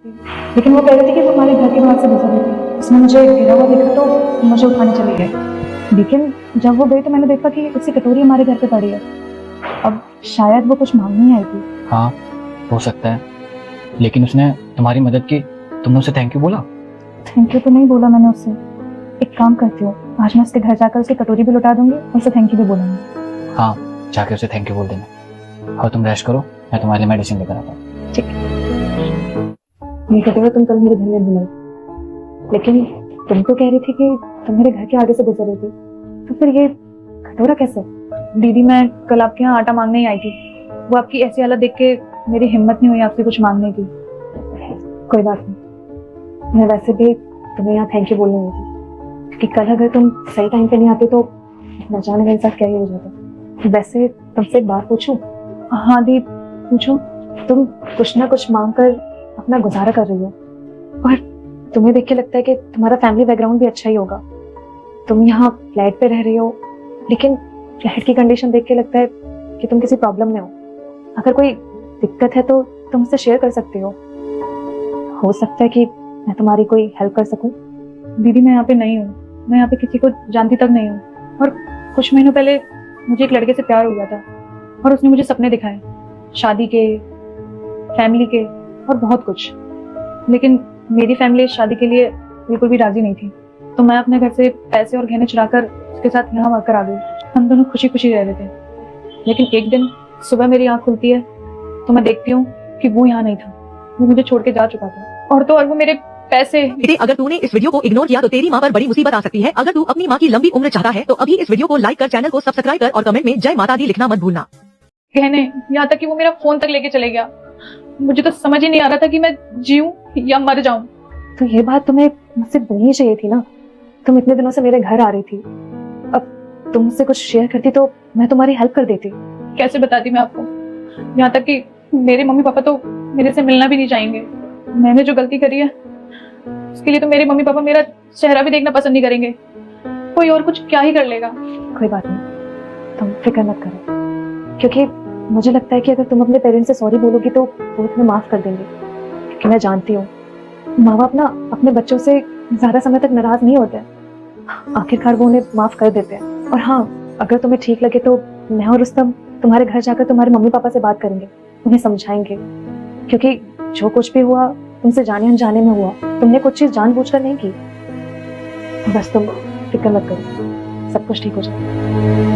लेकिन वो कह रहे थे कि वो हमारे घर के बाहर से गुजर रही थी। उसने मुझे गिरा हुआ देखा तो मुझे उठाने चले गए। लेकिन जब वो गई तो मैंने देखा कि उसकी कटोरी हमारे घर पे पड़ी है। अब शायद वो कुछ मांगने ही आई थी। हाँ, हो सकता है, लेकिन उसने तुम्हारी मदद की, तुमने उसे थैंक यू बोला? थैंक यू तो नहीं बोला मैंने उससे। एक काम करती हूँ, आज मैं उसके घर जाकर उसकी कटोरी भी लौटा दूंगी और उसे थैंक यू भी बोलूंगी। हाँ, जाके उसे थैंक यू बोल देना। और तुम रेस्ट करो, मैं तुम्हारे लिए मेडिसिन लेकर आता हूँ। ठीक है। ये कहते हुए तुम कल मेरे घर में बुलाई, लेकिन तुम तो कह रही थी कि तुम मेरे घर के आगे से गुजर रही थी, तो फिर ये कटोरा कैसे? दीदी, मैं कल आपके यहाँ आटा मांगने ही आई थी। वो आपकी ऐसी हालत देख के मेरी हिम्मत नहीं हुई आपसे कुछ मांगने की। कोई बात नहीं, मैं वैसे भी तुम्हें यहाँ थैंक यू बोलने आई थी, क्योंकि कल अगर तुम सही टाइम पे नहीं आती तो न जाने मेरे साथ क्या ही हो जाता। वैसे तुमसे एक बात पूछूं? हाँ दी, पूछो। तुम कुछ ना कुछ मांग कर अपना गुजारा कर रही हो, और तुम्हें देख के लगता है कि तुम्हारा फैमिली बैकग्राउंड भी अच्छा ही होगा। तुम यहाँ फ्लैट पे रह रही हो, लेकिन फ्लैट की कंडीशन देख के लगता है कि तुम किसी प्रॉब्लम में हो। अगर कोई दिक्कत है तो तुम मुझसे शेयर कर सकते हो सकता है कि मैं तुम्हारी कोई हेल्प कर सकूं। दीदी, मैं यहाँ पे नहीं हूँ, मैं यहाँ पे किसी को जानती तक नहीं हूँ। और कुछ महीनों पहले मुझे एक लड़के से प्यार हो गया था, और उसने मुझे सपने दिखाए, शादी के, फैमिली के और बहुत कुछ। लेकिन मेरी फैमिली इस शादी के लिए बिल्कुल भी राजी नहीं थी, तो मैं अपने घर से पैसे और गहने चुराकर उसके साथ यहाँ आकर आ गई। हम दोनों खुशी खुशी रह रहे थे, लेकिन एक दिन सुबह मेरी आँख खुलती है तो मैं देखती हूँ कि वो यहाँ नहीं था, वो मुझे छोड़ के जा चुका था। और तो और वो मेरे पैसे। अगर तूने इस वीडियो को इग्नोर किया तो तेरी माँ पर बड़ी मुसीबत आ सकती है। अगर तू अपनी माँ की लंबी उम्र चाहता है तो अभी इस वीडियो को लाइक कर, चैनल को सब्सक्राइब कर और कमेंट में जय माता दी लिखना मत भूलना। कहने यहाँ तक कि वो मेरा फोन तक लेके चले गया। मुझे तो समझ ही नहीं आ रहा था कि मैं जीऊं या मर जाऊं। तो ये बात तुम्हें मुझसे बोलनी चाहिए थी ना। तुम इतने दिनों से मेरे घर आ रही थी, अब तुम मुझसे कुछ शेयर करती तो मैं तुम्हारी हेल्प कर देती। कैसे बताती मैं आपको? यहाँ तक कि मेरे मम्मी पापा तो मेरे से मिलना भी नहीं चाहेंगे। मैंने जो गलती करी है उसके लिए तो मेरे मम्मी पापा मेरा चेहरा भी देखना पसंद नहीं करेंगे। कोई और कुछ क्या ही कर लेगा। कोई बात नहीं, तुम फिक्र मत करो, क्योंकि मुझे लगता है कि अगर तुम अपने पेरेंट्स से सॉरी बोलोगी तो वो तुम्हें माफ कर देंगे। क्योंकि मैं जानती हूँ माँ बाप ना अपने बच्चों से ज्यादा समय तक नाराज नहीं होते, आखिरकार वो उन्हें माफ कर देते हैं। और हाँ, अगर तुम्हें ठीक लगे तो मैं और रुस्तम तुम्हारे घर जाकर तुम्हारे मम्मी पापा से बात करेंगे, उन्हें समझाएंगे, क्योंकि जो कुछ भी हुआ तुमसे जाने अनजाने में हुआ। तुमने कुछ चीज जानबूझकर नहीं की। बस तुम फिक्र मत करो, सब कुछ ठीक हो जाएगा।